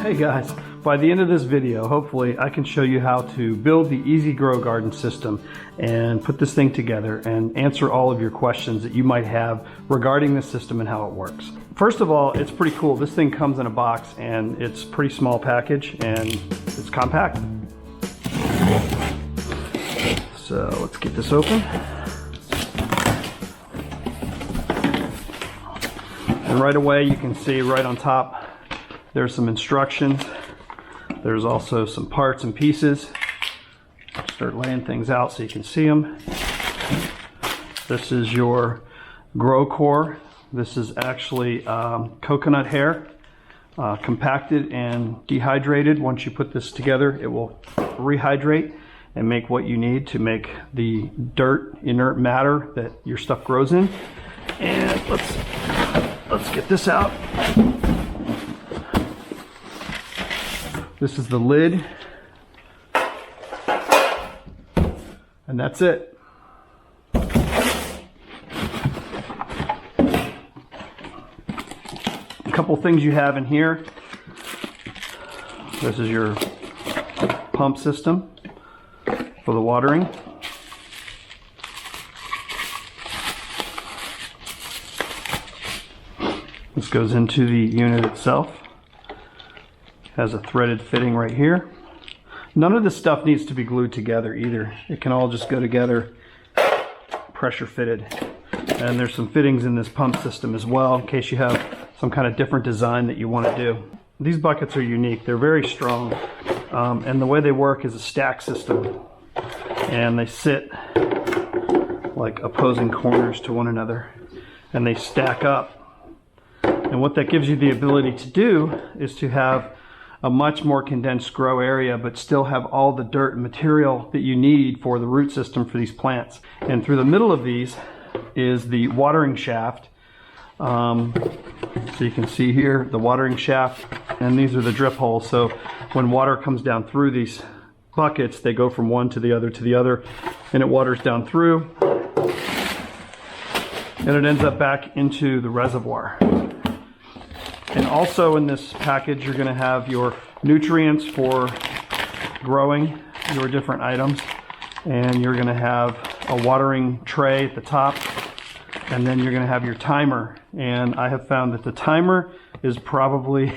Hey guys, by the end of this video, hopefully I can show you how to build the EZGro Garden system and put this thing together and answer all of your questions that you might have regarding the system and how it works. First of all, it's pretty cool. This thing comes in a box and it's a pretty small package and it's compact. So let's get this open. And right away you can see right on top there's some instructions. There's also some parts and pieces. Start laying things out so you can see them. This is your grow core. This is actually coconut hair, compacted and dehydrated. Once you put this together, it will rehydrate and make what you need to make the dirt, inert matter that your stuff grows in. And let's get this out. This is the lid, and that's it. A couple things you have in here. This is your pump system for the watering. This goes into the unit itself. Has a threaded fitting right here. None of this stuff needs to be glued together either. It can all just go together pressure fitted. And there's some fittings in this pump system as well in case you have some kind of different design that you want to do. These buckets are unique. They're very strong. And the way they work is a stack system. And they sit like opposing corners to one another. And they stack up. And what that gives you the ability to do is to have a much more condensed grow area, but still have all the dirt and material that you need for the root system for these plants. And through the middle of these is the watering shaft. So you can see here the watering shaft, and these are the drip holes. So when water comes down through these buckets, they go from one to the other, and it waters down through, and it ends up back into the reservoir. And also in this package, you're going to have your nutrients for growing your different items. And you're going to have a watering tray at the top. And then you're going to have your timer. And I have found that the timer is probably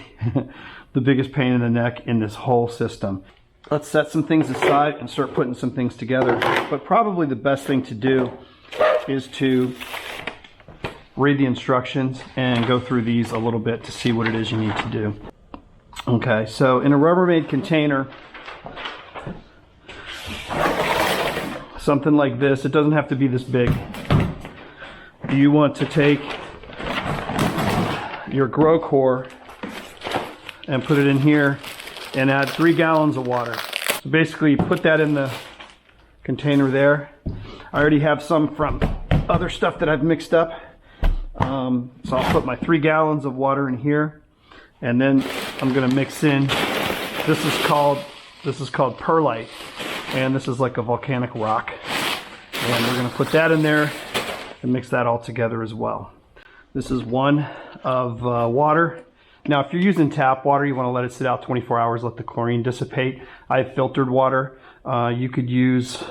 the biggest pain in the neck in this whole system. Let's set some things aside and start putting some things together. But probably the best thing to do is to read the instructions and go through these a little bit to see what it is you need to do. Okay, so in a Rubbermaid container, something like this, it doesn't have to be this big. You want to take your grow core and put it in here and add 3 gallons of water. So basically you put that in the container there. I already have some from other stuff that I've mixed up. So I'll put my 3 gallons of water in here, and then I'm going to mix in. This is called perlite, and this is like a volcanic rock. And we're going to put that in there and mix that all together as well. This is one of water. Now, if you're using tap water, you want to let it sit out 24 hours, let the chlorine dissipate. I have filtered water. You could use,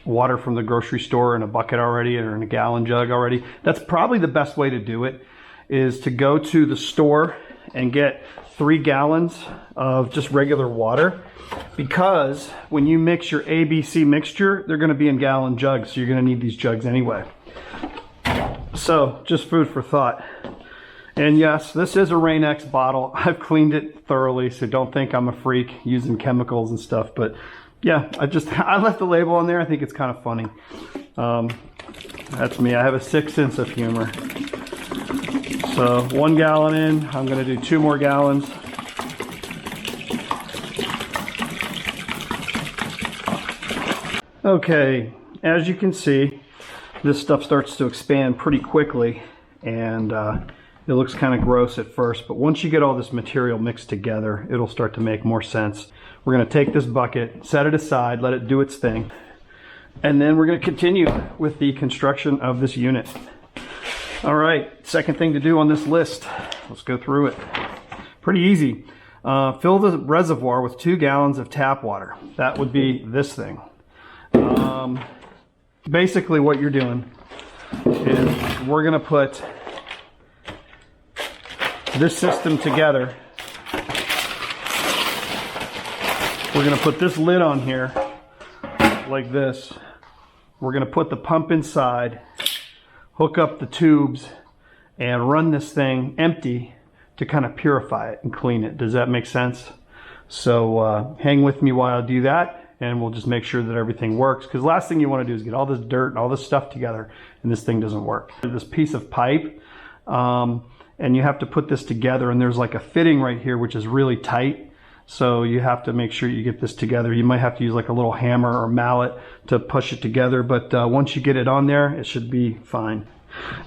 water from the grocery store in a bucket already or in a gallon jug already. That's probably the best way to do it, is to go to the store and get 3 gallons of just regular water, because when you mix your ABC mixture, they're going to be in gallon jugs, so you're going to need these jugs anyway. So just food for thought. And yes, this is a Rain-X bottle. I've cleaned it thoroughly, so don't think I'm a freak using chemicals and stuff. But yeah, I left the label on there. I think it's kind of funny. That's me. I have a 6th sense of humor. So 1 gallon in, I'm going to do 2 more gallons. Okay, as you can see, this stuff starts to expand pretty quickly, and it looks kind of gross at first, but once you get all this material mixed together, it'll start to make more sense. We're going to take this bucket, set it aside, let it do its thing, and then we're going to continue with the construction of this unit. All right, second thing to do on this list. Let's go through it. Pretty easy. Fill the reservoir with 2 gallons of tap water. That would be this thing. Basically what you're doing is we're going to put this system together. We're going to put this lid on here like this. We're going to put the pump inside, hook up the tubes, and run this thing empty to kind of purify it and clean it. Does that make sense? So hang with me while I do that, and we'll just make sure that everything works, because last thing you want to do is get all this dirt and all this stuff together and this thing doesn't work. This piece of pipe, and you have to put this together, and there's like a fitting right here which is really tight. So you have to make sure you get this together. You might have to use like a little hammer or mallet to push it together, but once you get it on there, it should be fine.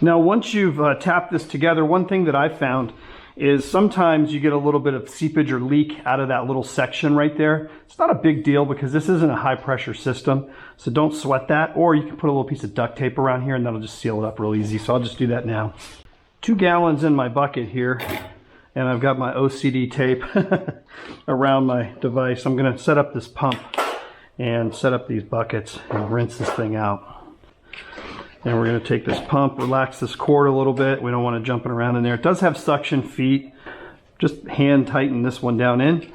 Now, once you've tapped this together, one thing that I've found is sometimes you get a little bit of seepage or leak out of that little section right there. It's not a big deal because this isn't a high pressure system, so don't sweat that. Or you can put a little piece of duct tape around here and that'll just seal it up real easy. So I'll just do that now. 2 gallons in my bucket here, and I've got my OCD tape around my device. I'm going to set up this pump and set up these buckets and rinse this thing out. And we're going to take this pump, relax this cord a little bit. We don't want it jumping around in there. It does have suction feet. Just hand tighten this one down in.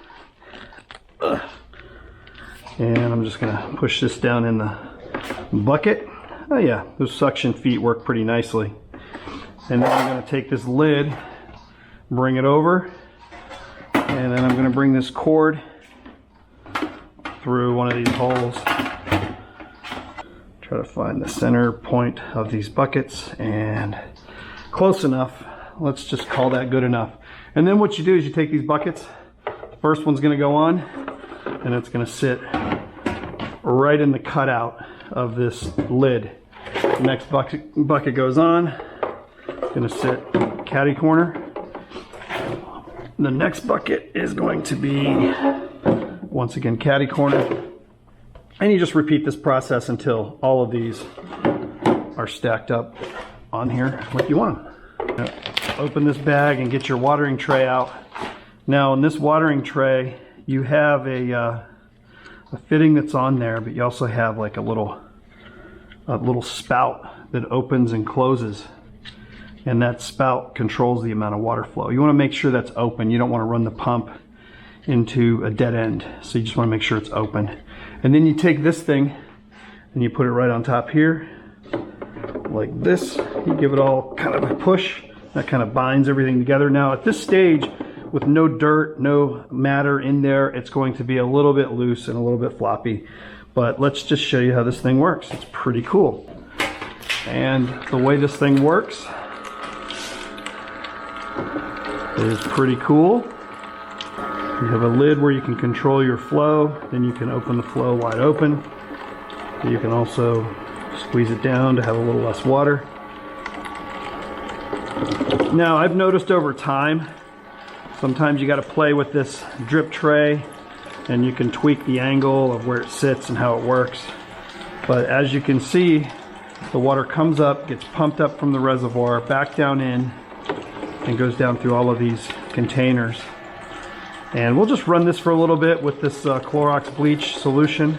And I'm just going to push this down in the bucket. Oh yeah, those suction feet work pretty nicely. And then I'm going to take this lid, bring it over, and then I'm going to bring this cord through one of these holes. Try to find the center point of these buckets, and close enough. Let's just call that good enough. And then what you do is you take these buckets, the first one's going to go on, and it's going to sit right in the cutout of this lid. The next bucket goes on, it's going to sit catty corner. The next bucket is going to be, once again, catty corner. And you just repeat this process until all of these are stacked up on here like you want them. Open this bag and get your watering tray out. Now in this watering tray, you have a fitting that's on there, but you also have like a little spout that opens and closes. And that spout controls the amount of water flow. You want to make sure that's open. You don't want to run the pump into a dead end. So you just want to make sure it's open. And then you take this thing and you put it right on top here, like this. You give it all kind of a push. That kind of binds everything together. Now at this stage, with no dirt, no matter in there, it's going to be a little bit loose and a little bit floppy. But let's just show you how this thing works. It's pretty cool. And the way this thing works is pretty cool. You have a lid where you can control your flow, then you can open the flow wide open. You can also squeeze it down to have a little less water. Now I've noticed over time, sometimes you got to play with this drip tray and you can tweak the angle of where it sits and how it works. But as you can see, the water comes up, gets pumped up from the reservoir, back down in, and goes down through all of these containers. And we'll just run this for a little bit with this Clorox bleach solution,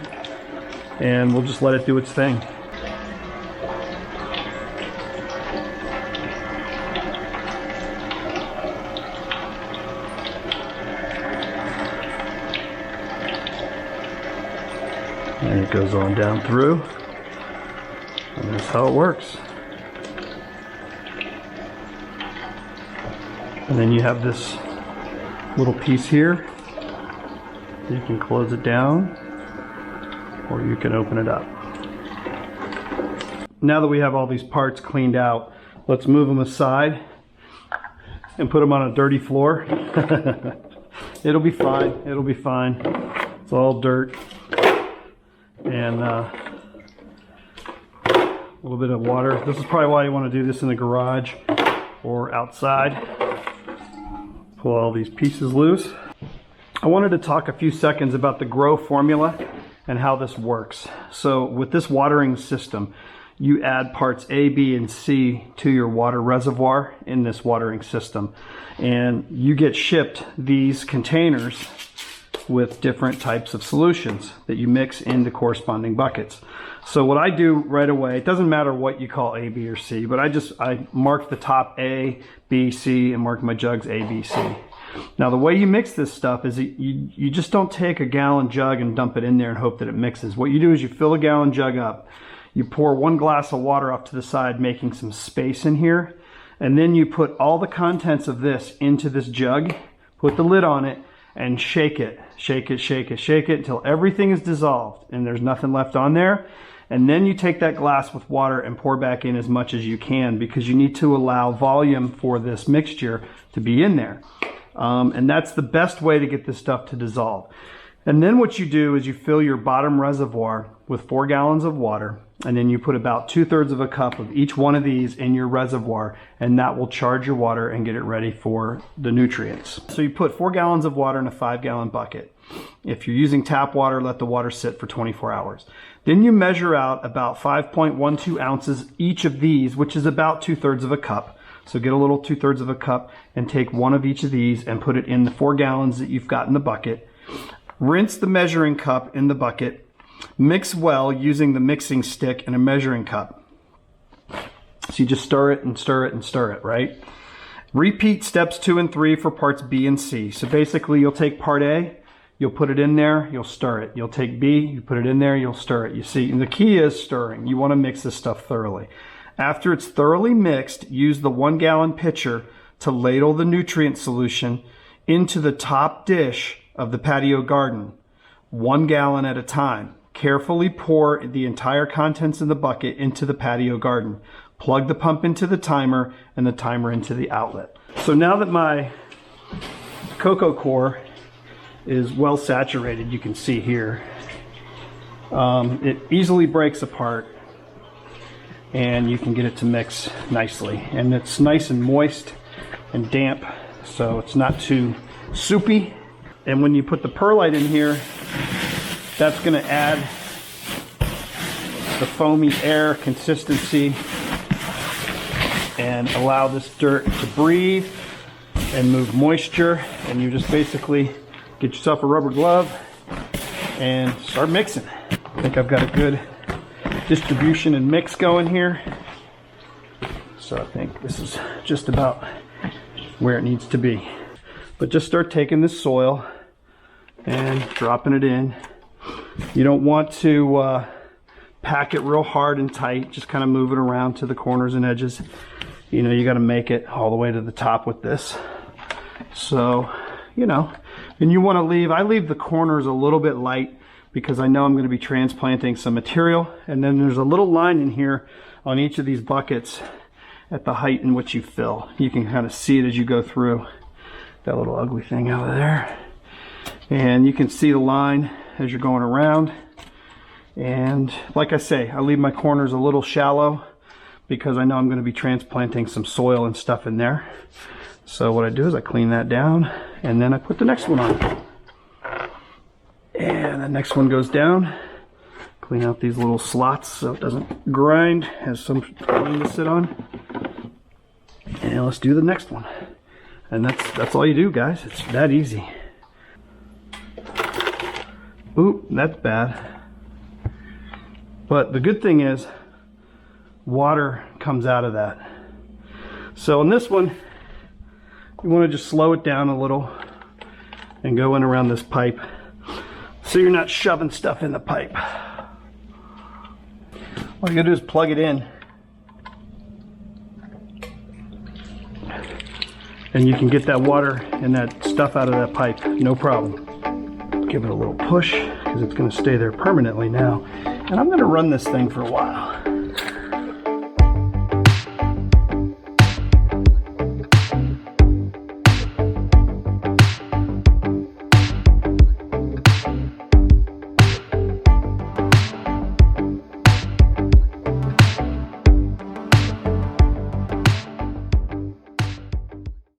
and we'll just let it do its thing. And it goes on down through, and that's how it works. And then you have this little piece here. You can close it down or you can open it up. Now that we have all these parts cleaned out, let's move them aside and put them on a dirty floor. It'll be fine. It'll be fine. It's all dirt and a little bit of water. This is probably why you want to do this in the garage or outside. Pull all these pieces loose. I wanted to talk a few seconds about the GRO formula and how this works. So with this watering system, you add parts A, B, and C to your water reservoir in this watering system. And you get shipped these containers with different types of solutions that you mix into corresponding buckets. So what I do right away, it doesn't matter what you call A, B, or C, but I mark the top A, B, C, and mark my jugs A, B, C. Now the way you mix this stuff is you just don't take a gallon jug and dump it in there and hope that it mixes. What you do is you fill a gallon jug up, you pour 1 glass of water off to the side, making some space in here, and then you put all the contents of this into this jug, put the lid on it, and shake it until everything is dissolved and there's nothing left on there. And then you take that glass with water and pour back in as much as you can, because you need to allow volume for this mixture to be in there. And that's the best way to get this stuff to dissolve. And then what you do is you fill your bottom reservoir with 4 gallons of water, and then you put about 2/3 of a cup of each one of these in your reservoir, and that will charge your water and get it ready for the nutrients. So you put 4 gallons of water in a 5-gallon bucket. If you're using tap water, let the water sit for 24 hours. Then you measure out about 5.12 ounces each of these, which is about 2/3 of a cup. So get a little 2/3 of a cup and take one of each of these and put it in the 4 gallons that you've got in the bucket. Rinse the measuring cup in the bucket. Mix well using the mixing stick and a measuring cup. So you just stir it and stir it and stir it, right? Repeat steps 2 and 3 for parts B and C. So basically you'll take part A, you'll put it in there, you'll stir it. You'll take B, you put it in there, you'll stir it. You see, and the key is stirring. You want to mix this stuff thoroughly. After it's thoroughly mixed, use the 1 gallon pitcher to ladle the nutrient solution into the top dish of the patio garden, 1 gallon at a time. Carefully pour the entire contents of the bucket into the patio garden. Plug the pump into the timer and the timer into the outlet. So now that my cocoa core is well saturated, you can see here, it easily breaks apart and you can get it to mix nicely. And it's nice and moist and damp, so it's not too soupy. And when you put the perlite in here, that's going to add the foamy air consistency and allow this dirt to breathe and move moisture. And you just basically get yourself a rubber glove and start mixing. I think I've got a good distribution and mix going here. So I think this is just about where it needs to be. But just start taking this soil and dropping it in. You don't want to pack it real hard and tight. Just kind of move it around to the corners and edges. You know, you got to make it all the way to the top with this. So, you know, and you want to leave, I leave the corners a little bit light because I know I'm going to be transplanting some material. And then there's a little line in here on each of these buckets at the height in which you fill. You can kind of see it as you go through. That little ugly thing over there. And you can see the line as you're going around. And like I say, I leave my corners a little shallow because I know I'm going to be transplanting some soil and stuff in there. So what I do is I clean that down and then I put the next one on. And the next one goes down. Clean out these little slots so it doesn't grind, has some to sit on. And let's do the next one. And that's all you do, guys. It's that easy. Oop, that's bad. But the good thing is water comes out of that. So in this one, you want to just slow it down a little and go in around this pipe so you're not shoving stuff in the pipe. All you gotta do is plug it in and you can get that water and that stuff out of that pipe, no problem. Give it a little push because it's going to stay there permanently now. And I'm going to run this thing for a while.